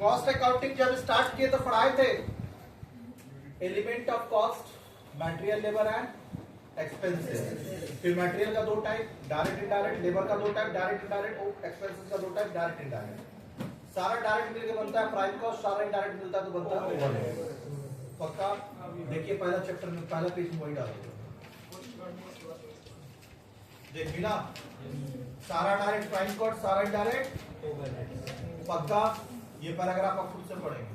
Cost accounting जब start किए तो पढ़ाए थे element of cost, material, labour and expenses. फिर मटेरियल का दो टाइप, डायरेक्ट इनडायरेक्ट, लेबर का दो टाइप, डायरेक्ट इनडायरेक्ट, एक्सपेंसेस का दो टाइप, डायरेक्ट इनडायरेक्ट। सारा डायरेक्ट मिलकर बनता है प्राइम कॉस्ट, सारा इनडायरेक्ट मिलता है तो बनता है ओवरहेड। पक्का? देखिए पहला चैप्टर में पहला पेज में वही डालो, देख मिला? सारा डायरेक्ट प्राइम कॉस्ट, सारा इनडायरेक्ट ओवरहेड। पक्का? ये पैराग्राफ आप खुद से पढ़ेंगे।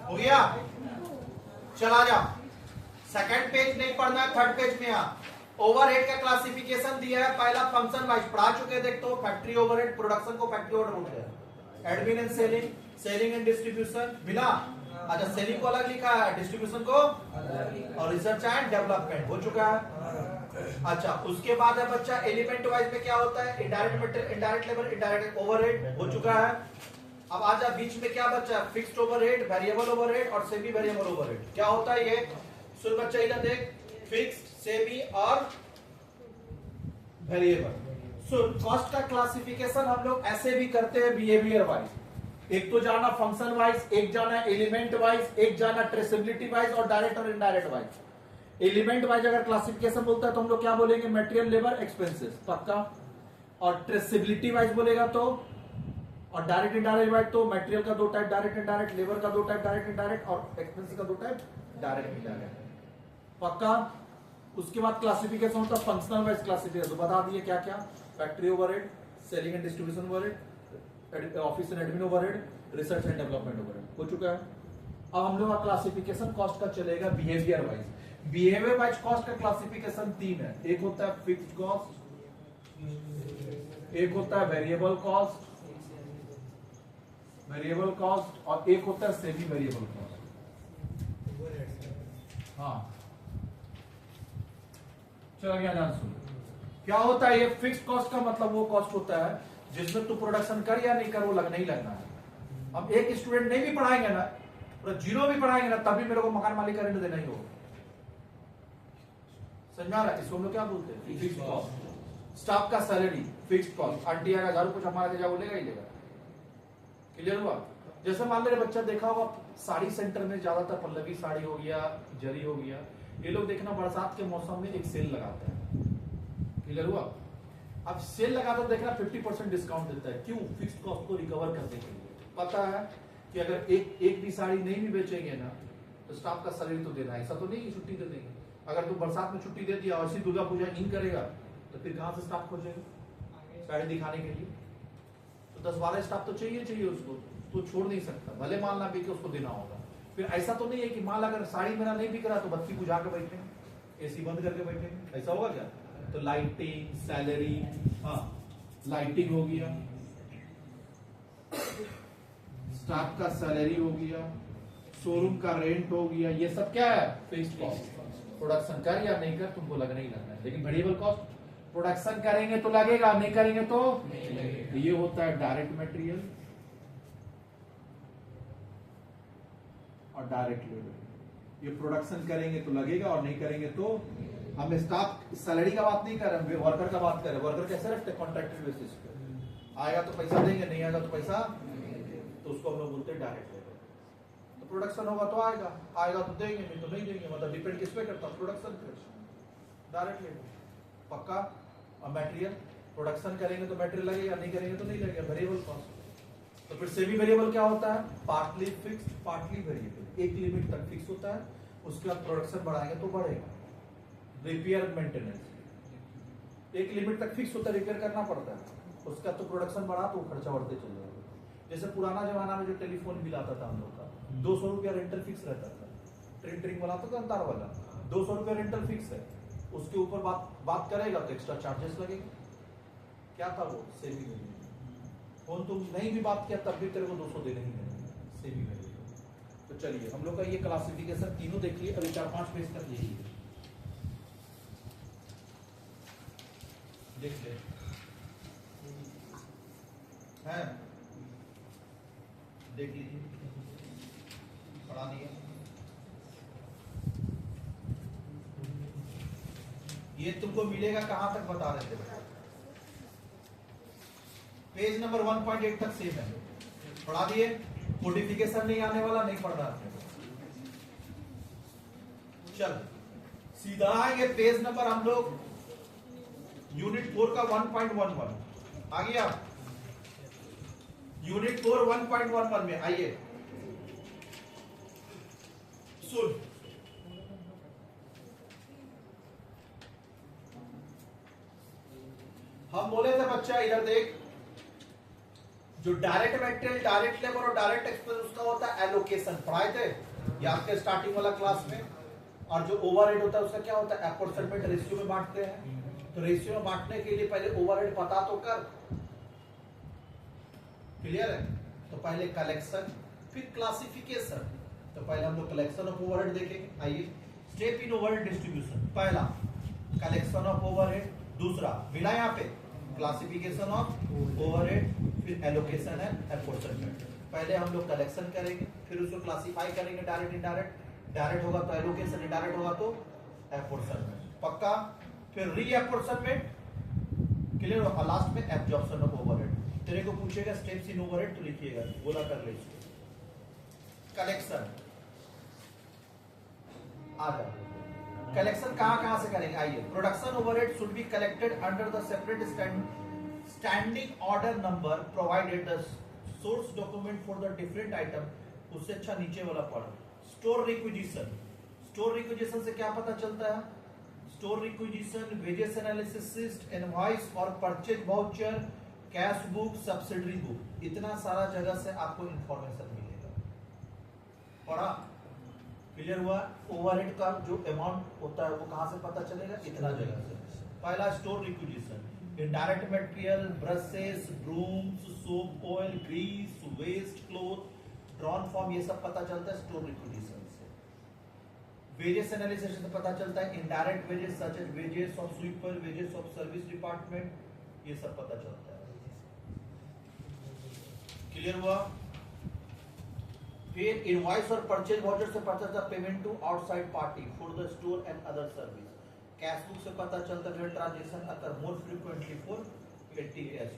हो गया? चला जा, सेकंड पेज नहीं पढ़ना है, थर्ड पेज में आ। ओवरहेड का क्लासिफिकेशन दिया है, पहला फंक्शन वाइज पढ़ा चुके, देख तो फैक्ट्री ओवरहेड, प्रोडक्शन को फैक्ट्री ओवरहेड बोलते हैं, admin and selling, selling and distribution मिला। अच्छा, सेलिंग को अलग लिखा है, डिस्ट्रीब्यूशन को, और रिसर्च एंड डेवलपमेंट हो चुका है। अच्छा, उसके बाद है बच्चा एलिमेंट वाइज में क्या होता है, indirect material, indirect labour, indirect overhead हो चुका है। अब आजा बीच में क्या बच्चा, फिक्स्ड ओवरहेड, वेरिएबल ओवरहेड और सेमी वेरिएबल ओवरहेड। क्या होता है ये? सुन बच्चा इधर देख, फिक्स्ड, सेमी और वेरिएबल। सुन, कॉस्ट का क्लासिफिकेशन हम लोग ऐसे भी करते हैं बिहेवियर वाइज। एक तो जाना फंक्शन वाइज, एक जाना एलिमेंट वाइज, एक जाना ट्रेसेबिलिटी वाइज और डायरेक्ट और इनडायरेक्ट वाइज। एलिमेंट वाइज अगर क्लासिफिकेशन बोलता है तो हम लोग क्या बोलेंगे, मटेरियल, लेबर, एक्सपेंसेस। पक्का? और ट्रेसेबिलिटी वाइज बोलेगा तो, और डायरेक्ट इंडायरेक्ट वाइज तो मटेरियल का दो टाइप, डायरेक्ट इंडायरेक्ट, लेबर का दो टाइप, डायरेक्ट इंडायरेक्ट, और एक्सपेंसेस का दो टाइप, डायरेक्ट इंडायरेक्ट। पक्का? उसके बाद क्लासिफिकेशन होता है फंक्शनल वाइज क्लासिफिकेशन, तो बता दिए क्या क्या, factory overhead, selling and distribution overhead, office and admin overhead, research and development overhead हो चुका है। अब हम लोग का क्लासिफिकेशन कॉस्ट का चलेगा behaviour wise. Behaviour wise cost का क्लासिफिकेशन तीन है, एक होता है फिक्स्ड कॉस्ट, एक होता है वेरिएबल कॉस्ट, वेरिएबल कॉस्ट, और एक होता है सेमी वेरिएबल कॉस्ट। हाँ, चलो क्या ध्यान सुन, क्या होता है ये फिक्स्ड कॉस्ट का मतलब वो कॉस्ट होता है जिसमें तू प्रोडक्शन कर या नहीं कर वो लगना ही लगना है। अब एक स्टूडेंट नहीं भी पढ़ाएंगे ना, जीरो भी पढ़ाएंगे ना, तभी मेरे को मकान मालिक का रेंट देना ही होगा। समझा रहा है? इसको हम लोग क्या बोलते हैं, फिक्स्ड कॉस्ट। स्टाफ का सैलरी फिक्स्ड कॉस्ट, आंटी आएगा झाड़ू पोछा मारा के जाओ, लेगा ही लेगा। क्लियर हुआ? जैसे मान लो बच्चा देखा होगा साड़ी सेंटर में ज्यादातर पल्लवी साड़ी हो गया, जरी हो गया, ये लोग देखना बरसात के मौसम में एक सेल लगाते हैं। क्लियर हुआ? अब सेल लगाता देखना 50% डिस्काउंट देता है, क्यों? फिक्स्ड कॉस्ट को रिकवर करने के लिए। पता है कि अगर एक भी साड़ी नहीं भी बेचेंगे ना तो स्टाफ का सैलरी तो देना है, ऐसा तो नहीं कि छुट्टी दे देंगे। अगर तू बरसात में छुट्टी दे दिया और इसी दुर्गा पूजा इन करेगा तो फिर कहां से स्टाफ खोजेगा साड़ी दिखाने के लिए? तो 10-12 स्टाफ तो चाहिए उसको, तो छोड़ नहीं सकता, भले माल ना बिके उसको देना होगा। फिर ऐसा तो नहीं है कि माल अगर साड़ी मेरा नहीं बिक रहा तो बत्ती बुझा के बैठेंगे, एसी बंद करके बैठेंगे, ऐसा होगा क्या? तो लाइटिंग, सैलरी, हाँ लाइटिंग हो गया, स्टाफ का सैलरी हो गया, शोरूम का रेंट हो गया, ये सब क्या है? Fixed cost. प्रोडक्शन कर या नहीं कर तुमको लगना ही लगना है। लेकिन वेरिएबल कॉस्ट प्रोडक्शन करेंगे तो लगेगा, नहीं करेंगे तो नहीं। ये होता है डायरेक्ट मटेरियल और डायरेक्ट लेबर। ये प्रोडक्शन करेंगे तो लगेगा और नहीं करेंगे तो, हम स्टाफ सैलरी का बात नहीं कर रहे, वर्कर का बात कर रहे। वर्कर कैसे रखते हैं? कॉन्ट्रैक्टेड बेसिस पे, आएगा तो पैसा देंगे, नहीं आएगा तो पैसा, तो उसको उसको हम लोग बोलते हैं डायरेक्ट लेबर। तो प्रोडक्शन होगा तो आएगा, आएगा तो देंगे, नहीं तो नहीं देंगे। मतलब डिपेंड किस पे करता है? प्रोडक्शन पे, डायरेक्ट लेबर पक्का। और मटेरियल प्रोडक्शन करेंगे तो मटेरियल लगेगा, नहीं करेंगे तो नहीं लगेगा, वेरिएबल कॉस्ट। तो फिर सेमी वेरिएबल क्या होता है? Partly fix partly variable. एक लिमिट तक फिक्स होता है, उसके बाद प्रोडक्शन बढ़ाएंगे तो बढ़ेगा। रिपेयर मेंटेनेंस एक लिमिट तक फिक्स होता है, रिपेयर करना पड़ता है, उसका तो प्रोडक्शन बढ़ा तो खर्चा बढ़ते चले जाएगा। जैसे पुराना जमाना में जो टेलीफोन बिल आता था हम लोग का, 200 रुपया रेंटल फिक्स रहता था। ट्रिंग बनाता था अंतार वाला, 200 रुपया रेंटल फिक्स है, उसके ऊपर बात करेगा तो एक्स्ट्रा चार्जेस लगेंगे। क्या था वो? Semi variable. फोन तुम नहीं भी बात किया तब भी तेरे को 200 देने ही नहीं, सेमी वेरिएबल। तो चलिए हम लोग का ये क्लासिफिकेशन तीनों देख लिए, अभी 4-5 पेज तक यही है, देख ले है, देख लीजिए, पढ़ा दिया। ये तुमको मिलेगा कहां तक बता रहे थे? पेज नंबर 1.8 तक सेम है, पढ़ा दिए। कोडिफिकेशन नहीं आने वाला, नहीं पढ़ना है। चल सीधा आएंगे पेज नंबर हम लोग यूनिट 4 का 1.11 आ गया। यूनिट 4 1.11 में आइए, सुन। हम बोले थे बच्चा इधर देख, जो डायरेक्ट मटेरियल, डायरेक्ट लेबर और डायरेक्ट एक्सपेंस उसका होता है एलोकेशन, पढ़ाए थे ये आपके स्टार्टिंग वाला क्लास में। और जो ओवरहेड होता है उसका क्या होता है? अपॉर्चनमेंट रेशियो में बांटते हैं। तो रेशियो में बांटने के लिए पहले ओवरहेड पता तो कर, क्लियर है? तो पहले कलेक्शन फिर क्लासिफिकेशन। तो पहले हम लोग कलेक्शन ऑफ ओवरहेड देखेंगे, आइए। स्टेप इन ओवरहेड डिस्ट्रीब्यूशन, पहला कलेक्शन ऑफ ओवरहेड, दूसरा मिला यहाँ पे क्लासिफिकेशन ऑफ ओवरहेड, फिर एलोकेशन एंड अपॉर्चनमेंट। पहले हम लोग कलेक्शन करेंगे, फिर उसको क्लासिफाई करेंगे, डायरेक्ट इनडायरेक्ट। डायरेक्ट होगा तो एलोकेशन, इनडायरेक्ट होगा तो अपॉर्चनमेंट, पक्का। फिर रीअपॉर्चनमेंट, क्लियर हो? लास्ट में एब्जॉर्प्शन ऑफ ओवरहेड। तेरे को पूछेगा स्टेप्स इन ओवरहेड तो लिखिएगा, बोला कर ले इसको। कलेक्शन आ जाओ, कलेक्शन कहां से करेंगे? आइए। Production overhead should be collected under the separate standing order number provided the source document for the different item. उससे अच्छा नीचे वाला पढ़ो, स्टोर रिक्विजिशन। स्टोर रिक्विजिशन से क्या पता चलता है? Store requisition, wages analysis, invoice और purchase voucher, cash book, subsidiary book, इतना सारा जगह से आपको इंफॉर्मेशन मिलेगा। पढ़ा? क्लियर हुआ? ओवरहेड का जो अमाउंट होता है वो कहां से पता चलेगा? इतना जगह से। पहला store requisition, indirect material, brushes, brooms, soap oil, grease, waste cloth, drawn form, ये सब पता चलता है स्टोर रिक्विजिशन से। वेजेस एनालिसिस से पता चलता है indirect wages such as wages of sweeper, wages of service department, ये सब पता चलता है। क्लियर हुआ? फिर इनवॉइस और परचेज वाउचर से पता चलता payment to outside party for the store and other service. Cash book से पता चलता है transaction occur more frequently for petty cash.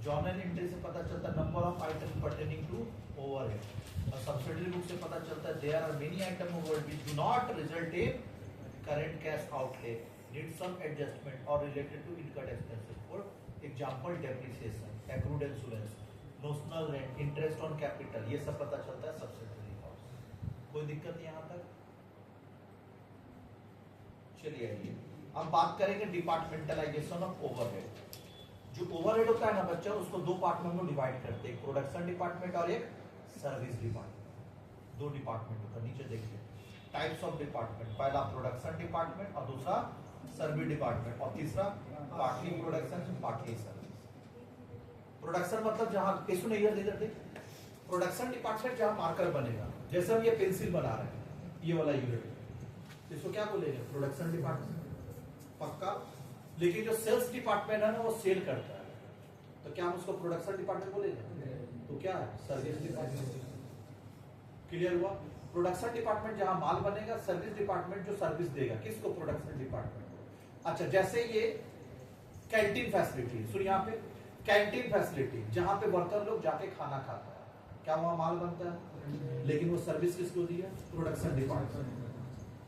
Journal entry से पता चलता number of item pertaining to overhead. और सब्सिडरी बुक से पता चलता है there are many item overhead which do not result in current cash outlay, need some adjustment और related to income expenses. For example depreciation, accrued insurance, notional rent, interest on capital, ये सब पता चलता है सब्सिडरी कॉस्ट। कोई दिक्कत यहां तक? चलिए आइए अब बात करेंगे डिपार्टमेंटलाइजेशन ऑफ ओवरहेड। जो ओवरहेड होता है ना बच्चा, उसको दो पार्ट में हम लोग डिवाइड करते हैं, एक प्रोडक्शन डिपार्टमेंट और एक सर्विस डिपार्टमेंट। दो डिपार्टमेंट होता है, नीचे देखिए टाइप्स ऑफ डिपार्टमेंट, पहला प्रोडक्शन डिपार्टमेंट और दूसरा सर्विस डिपार्टमेंट और तीसरा partly production partly service. Production मतलब जहां इसको नहीं इधर देख, प्रोडक्शन डिपार्टमेंट जहां मार्कर बनेगा, जैसे हम ये पेंसिल बना रहे हैं, ये वाला यूनिट, इसको क्या बोलेंगे? प्रोडक्शन डिपार्टमेंट, पक्का। लेकिन जो सेल्स डिपार्टमेंट है ना, वो सेल करता है, तो क्या हम उसको प्रोडक्शन डिपार्टमेंट बोलेंगे? तो क्या है? Service department. क्लियर हुआ? प्रोडक्शन डिपार्टमेंट जहां माल बनेगा, सर्विस डिपार्टमेंट जो सर्विस देगा, किसको? प्रोडक्शन डिपार्टमेंट को। अच्छा, जैसे ये कैंटीन फैसिलिटी, सुन यहाँ पे कैंटीन फैसिलिटी, जहां पे वर्कर लोग जाके खाना खाता है, क्या वहां माल बनता है, लेकिन वो सर्विस किसको दी है, प्रोडक्शन डिपार्टमेंट।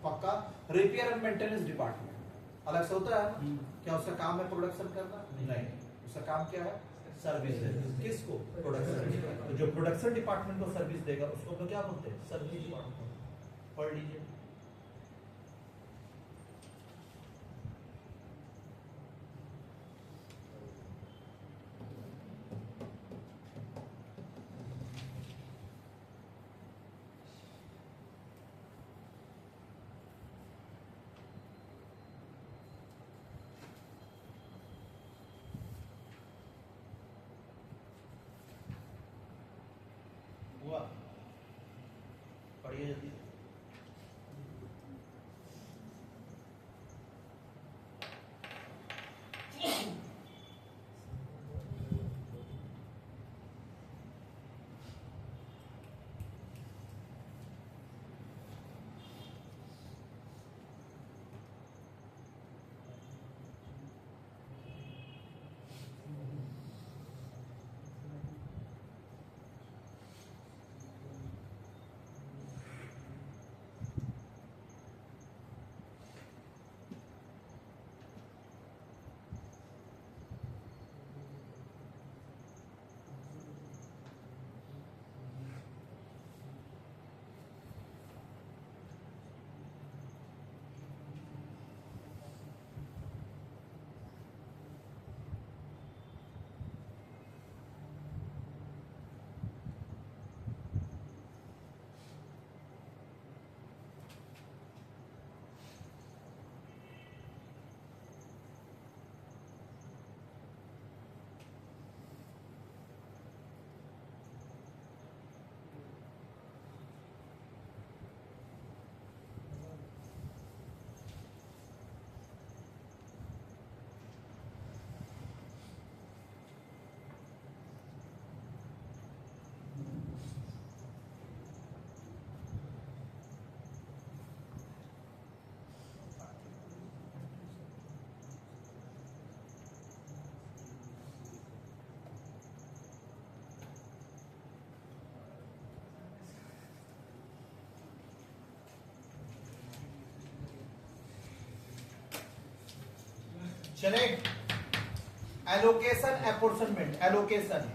पक्का। रिपेयर एंड मेंटेनेंस डिपार्टमेंट अलग से होता है, क्या उसका काम है प्रोडक्शन करना, नहीं, उसका काम क्या है, सर्विस है। किसको, प्रोडक्शन। तो जो प्रोडक्शन डिपार्टमेंट को सर्विस देगा उसको तो क्या बोलते हैं, सर्विस डिपार्टमेंट। पढ़ लीजिए। हुआ, पढ़िए जल्दी। चले, allocation apportionment. Allocation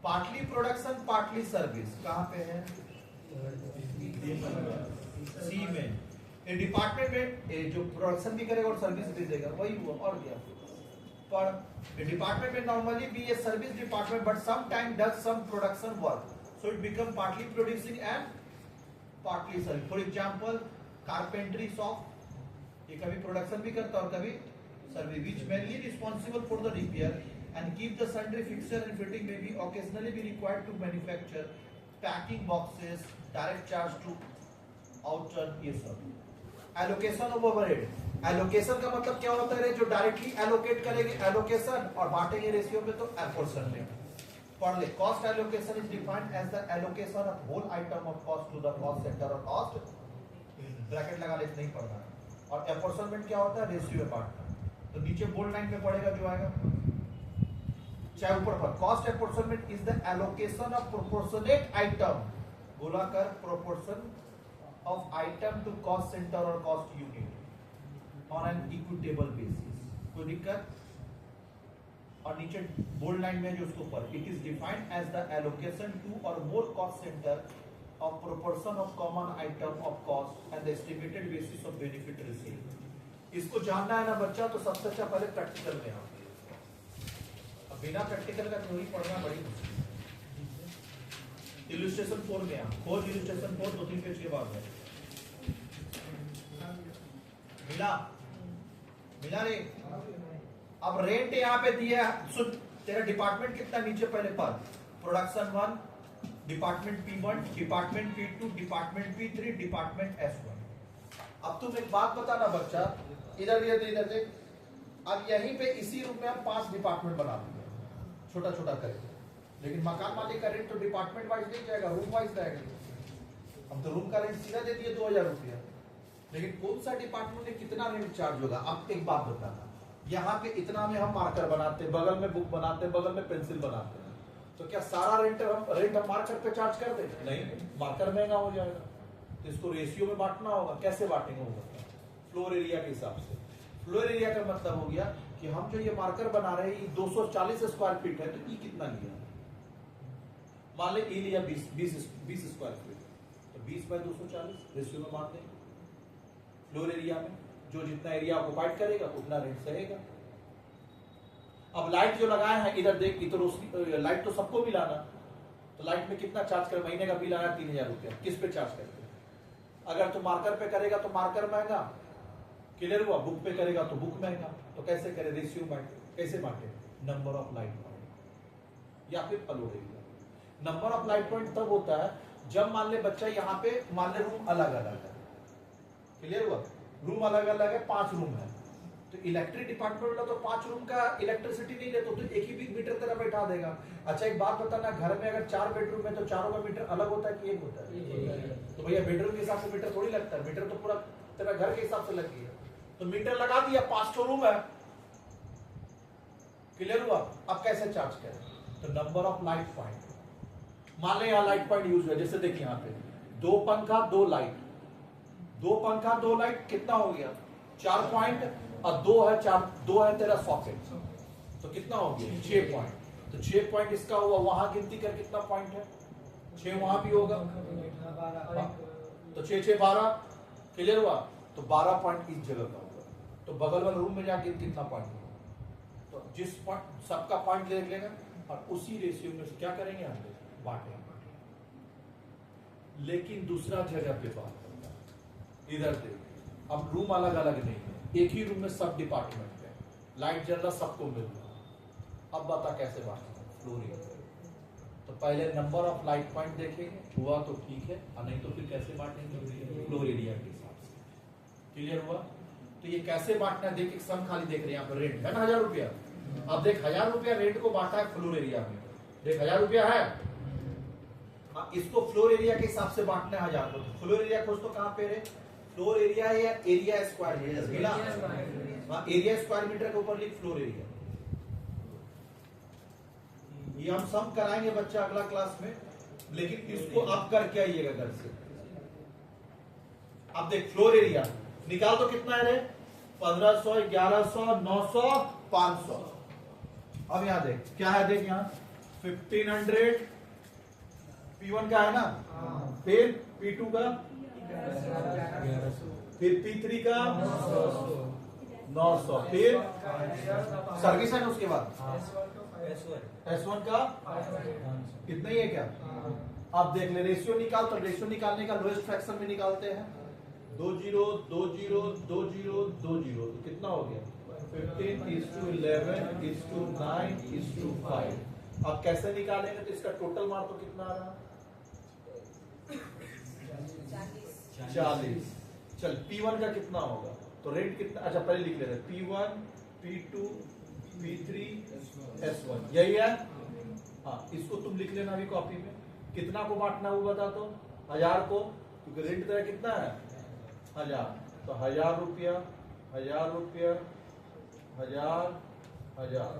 partly production partly service कहां पे है, सी में। ये डिपार्टमेंट में जो प्रोडक्शन भी करेगा और सर्विस भी देगा, वही हुआ और क्या। पर डिपार्टमेंट में normally be a service department but some time does some production work, so it become partly producing and partly service. For example carpentry shop, ये कभी प्रोडक्शन भी करता और कभी service, which mainly responsible for the repair and keep the sundry fixture and fitting may be occasionally be required to manufacture packing boxes, direct charge to outer, ये सब। Allocation of overhead, allocation का मतलब क्या होता है, जो directly allocate करेंगे allocation और बांटेंगे रेशियो में तो एपोर्शनमेंट। पढ़ ले, cost allocation is defined as the allocation of whole item of cost to the cost centre और कॉस्ट, ब्रैकेट लगा ले, नहीं पढ़ना है। और एपोर्शनमेंट क्या होता है, रेशियो में बांटना। तो नीचे बोल्ड लाइन में पड़ेगा जो आएगा, चाहे ऊपर पर। Cost apportionment is the allocation of proportionate item, बोला कर proportion of item to cost centre और cost unit on an equitable basis. कोई दिक्कत? और नीचे बोल्ड लाइन में जो उसके ऊपर, it is defined as the allocation two or more cost centre of proportion of common item of cost and the estimated basis of benefit received। इसको जानना है ना बच्चा, तो सबसे अच्छा पहले प्रैक्टिकल में आओ। अब बिना प्रैक्टिकल का थ्योरी पढ़ना बड़ी मुश्किल। इलस्ट्रेशन 4 में आओ, खोज इलस्ट्रेशन 4 2-3 पेज के बाद है। मिला रे। अब रेंट यहाँ पे दिया, सुन, तेरा डिपार्टमेंट कितना नीचे पहले पद, production 1, department P1, department P2, department P3, department S1। अब तुम एक बात बताना बच्चा, इधर ये इधर देख, अब यहीं पे इसी रूम में हम 5 डिपार्टमेंट बना देंगे, छोटा छोटा करके, लेकिन मकान मालिक का रेंट तो डिपार्टमेंट वाइज नहीं जाएगा, रूम वाइज जाएगा। हम तो रूम का रेंट सीधा दे दिए 2000 रुपया, लेकिन कौन सा डिपार्टमेंट में कितना रेंट चार्ज होगा। अब एक बात बताना, यहाँ पे इतना में हम मार्कर बनाते हैं, बगल में बुक बनाते हैं, बगल में पेंसिल बनाते हैं, तो क्या सारा रेंट हम मार्कर पे चार्ज कर देंगे? नहीं, मार्कर महंगा हो जाएगा, तो इसको रेशियो में बांटना होगा। कैसे बांटेंगे वो बताओ? फ्लोर एरिया के हिसाब से। फ्लोर एरिया का मतलब हो गया कि हम जो ये मार्कर बना रहे हैं 240 स्क्वायर फीट है, तो ई कितना लिया? मान ले ई लिया 20 स्क्वायर फीट, तो 20/240 रेशियो में बांट देंगे। फ्लोर एरिया में जो जितना एरिया ऑक्युपाइड करेगा उतना रेंट सहेगा। अब लाइट जो लगाए हैं, इधर देख, इधर लाइट तो सबको भी लाना, तो लाइट में कितना चार्ज कर? महीने का बिल आया 3000 रुपया, किस पे चार्ज करते? अगर तो मार्कर पे करेगा तो मार्कर महंगा, क्लियर हुआ? बुक पे करेगा तो बुक महंगा। तो कैसे करे? रेशियो बांटे। कैसे बांटे? नंबर ऑफ लाइट पॉइंट या फिर floor area. Number of light point तब होता है जब मान ले बच्चा यहाँ पे, मान ले रूम अलग अलग है, क्लियर हुआ? रूम अलग अलग है, 5 रूम है, तो इलेक्ट्रिक डिपार्टमेंट वाला तो 5 रूम का इलेक्ट्रिसिटी नहीं लेता, तो एक ही मीटर तेरा बैठा देगा। अच्छा एक बात बताना, घर में अगर 4 बेडरूम है तो चारों का मीटर अलग होता है कि एक होता है? तो भैया बेडरूम के हिसाब से मीटर थोड़ी लगता है, मीटर तो पूरा तेरा घर के हिसाब से लग गया। तो मीटर लगा दिया, 500 रूम है, क्लियर हुआ? अब कैसे चार्ज करें? तो नंबर ऑफ लाइट पॉइंट। मान ले यहाँ लाइट पॉइंट यूज हुआ, जैसे देखिए यहाँ पे 2 पंखा 2 लाइट, 2 पंखा 2 लाइट कितना हो गया? 4 पॉइंट, और 2 है तेरा सॉकेट, तो कितना हो गया? 6 पॉइंट। तो 6 पॉइंट इसका हुआ, वहां गिनती कर कितना पॉइंट है? 6 वहां भी होगा, तो 6 6 12, क्लियर हुआ? तो 12 पॉइंट इस जगह का होगा। तो बगल वाले रूम में जाके कितना पॉइंट होगा? तो जिस पॉइंट सबका पॉइंट ले लेगा और उसी रेशियो में क्या करेंगे हम लोग? बांटेंगे। लेकिन दूसरा जगह पे बात करना, इधर देख, अब रूम अलग अलग नहीं है, एक ही रूम में सब डिपार्टमेंट है, लाइट जल रहा, सबको मिल रहा। अब बता कैसे बांटेंगे? Floor area. तो पहले नंबर ऑफ लाइट पॉइंट देखेंगे, हुआ तो ठीक है, और नहीं तो फिर कैसे बांटेंगे? फ्लोर एरिया के हिसाब से। क्लियर हुआ? तो ये कैसे बांटना है? देख, एक सम खाली देख रहे हैं यहाँ पर, रेंट है ना 1000 रुपया। अब देख 1000 रुपया रेंट को बांटा है फ्लोर एरिया में, देख 1000 रुपया है, इसको फ्लोर एरिया के हिसाब से बांटना है 1000 को। फ्लोर एरिया खोज तो कहाँ पे रे? फ्लोर एरिया है या एरिया स्क्वायर मीटर? मिला? एरिया स्क्वायर मीटर के ऊपर लिख फ्लोर एरिया। ये हम सम कराएंगे बच्चा अगला क्लास में, लेकिन इसको आप करके आइएगा घर से। अब देख फ्लोर एरिया निकाल तो कितना है रे? 1500, 1100, 900, 500। अब यहां देख क्या है, देख यहाँ 1500 P1 का है ना, फिर P2 का, फिर P3 का 900, फिर सर्विस है ना, उसके बाद S1 का कितना ही है क्या? अब देख ले, रेशियो निकाल, तो रेशियो निकालने का लोएस्ट फ्रैक्शन में निकालते हैं, 2 0 2 0 2 0 2 0, तो कितना हो गया? 15:11:9:5। अब कैसे निकालेंगे? तो इसका टोटल मार तो कितना आ रहा? 40। चल P1 का कितना होगा? तो रेंट कितना? अच्छा पहले लिख लेते हैं, P1 P2 P3 S1, यही है। हाँ, इसको तुम लिख लेना अभी कॉपी में। कितना को बांटना वो बता दो? 1000 को, क्योंकि रेंट तेरा कितना है? 1000। तो 1000 रुपया 1000 रुपया 1000 1000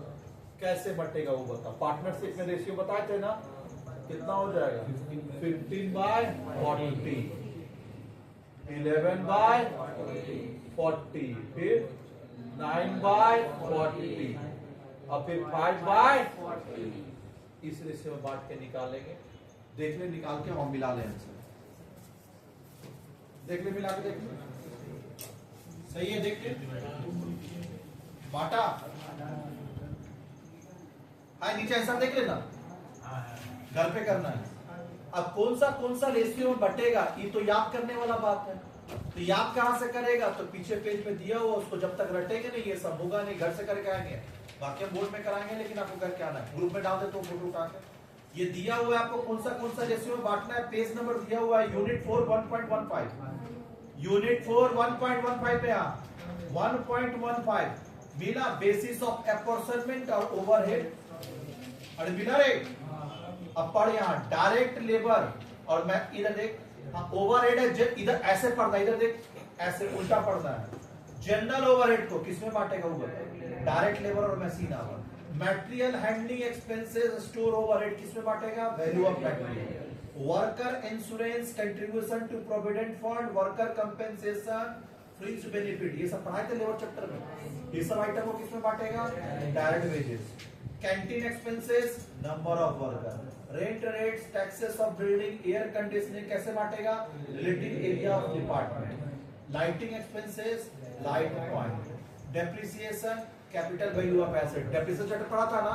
कैसे बटेगा वो बता? पार्टनरशिप में रेशियो बताए थे ना, कितना हो जाएगा? 15/40, 11/40, फिर 9/40, और फिर 5/40। इस रेशियो में बांट के निकालेंगे। देख ले, निकाल के हम मिला लें आंसर। देख ले, मिला के देख ले, सही है? देख ले, बांटा हाय, नीचे आंसर देख लेना, घर पे करना है। अब कौन सा रेशियो में बटेगा, ये तो याद करने वाला बात है। तो याद कहां से करेगा? तो पीछे पेज में दिया हुआ, उसको जब तक रटेंगे नहीं ये सब होगा नहीं, घर से करके आएंगे। बाकी हम बोर्ड में कराएंगे, लेकिन आपको करके आना है। ग्रुप में डाल दे तो फोटो उठा के। ये दिया हुआ है आपको कौन सा रेशियो में बांटना है। पेज नंबर दिया हुआ है, यूनिट 4 1.15, यूनिट 4 1.15 पे 1.15 मिला। बेसिस ऑफ अपॉर्चनमेंट और ओवरहेड, अरे मिला रे। अब पढ़ यहाँ डायरेक्ट लेबर, और मैं इधर देख, ओवरहेड है, इधर ऐसे पढ़ना, इधर देख ऐसे उल्टा पढ़ना है। जनरल ओवरहेड को किसमें बांटेगा वो बता? डायरेक्ट लेबर और machine hour. Material handling expenses, store overhead किसमें बांटेगा? Value of material. Worker insurance, contribution to provident fund, worker compensation, fringe benefit, ये सब पढ़ाए थे लेबर चैप्टर में। ये सब आइटम को किसमें बांटेगा? Direct wages. Canteen expenses, number of worker. Rent rates, taxes of building, air conditioning कैसे बांटेगा? Relative area of department. Lighting expenses, light point. Depreciation, capital value of asset. Depreciation पढ़ा था ना,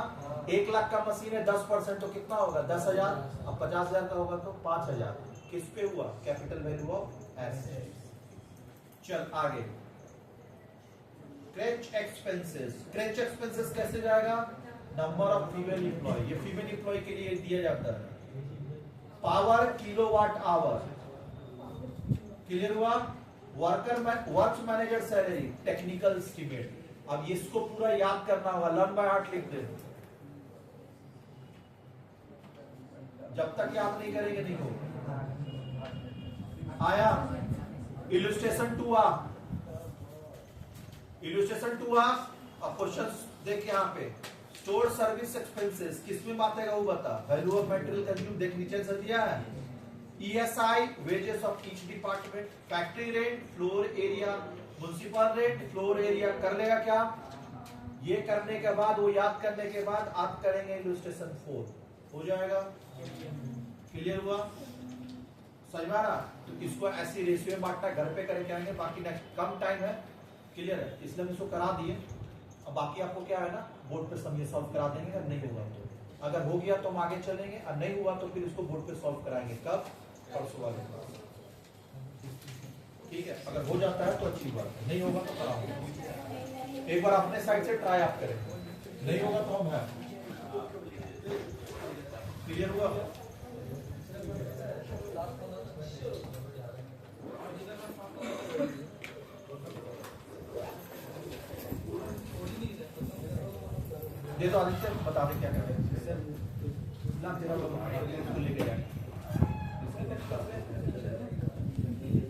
1 लाख का मशीन है 10% तो कितना होगा? 10,000। अब 50,000 का होगा तो 5,000। किस पे हुआ? Capital value of asset. चल आगे, क्रेच एक्सपेंसेस। क्रेच एक्सपेंसेस कैसे जाएगा? नंबर ऑफ फीमेल एम्प्लॉय, ये फीमेल एम्प्लॉय के लिए दिया जाता है। पावर, किलोवाट आवर, क्लियर हुआ? Works manager salary, technical estimate. अब इसको पूरा याद करना होगा, लर्न बाय हार्ट लिख दे। जब तक याद नहीं करेंगे नहीं होगा। आया इलस्ट्रेशन 2 आ, इलस्ट्रेशन 2 आ। अब क्वेश्चन देख यहाँ पे, स्टोर सर्विस एक्सपेंसेस किसमें बांटेगा वो बता। वैल्यू ऑफ मटेरियल कंज्यूम, देख नीचे से दिया है। ESI, wages of each department. Factory rent, floor area, municipal rent, floor area. कर लेगा क्या? ये करने के बाद, वो याद करने के बाद आप करेंगे इलस्ट्रेशन 4, हो जाएगा। क्लियर हुआ? समझ में आ रहा? तो इसको ऐसी रेशियो में बांटना, घर पे करके आएंगे, बाकी नेक्स्ट कम टाइम है। क्लियर है? इसलिए हम इसको करा दिए। अब बाकी आपको क्या है ना, बोर्ड पे सब ये सॉल्व करा देंगे। अगर नहीं होगा तो, अगर हो गया तो हम आगे चलेंगे, और नहीं हुआ तो फिर इसको बोर्ड पे सॉल्व कराएंगे। कब? परसों वाले क्लास। ठीक है? अगर हो जाता है तो अच्छी बात है, नहीं होगा तो कराओगे। एक बार अपने साइड से ट्राई आप करें, नहीं होगा तो हम है। क्लियर हुआ? दे दो आदित्य, बता दे क्या करें।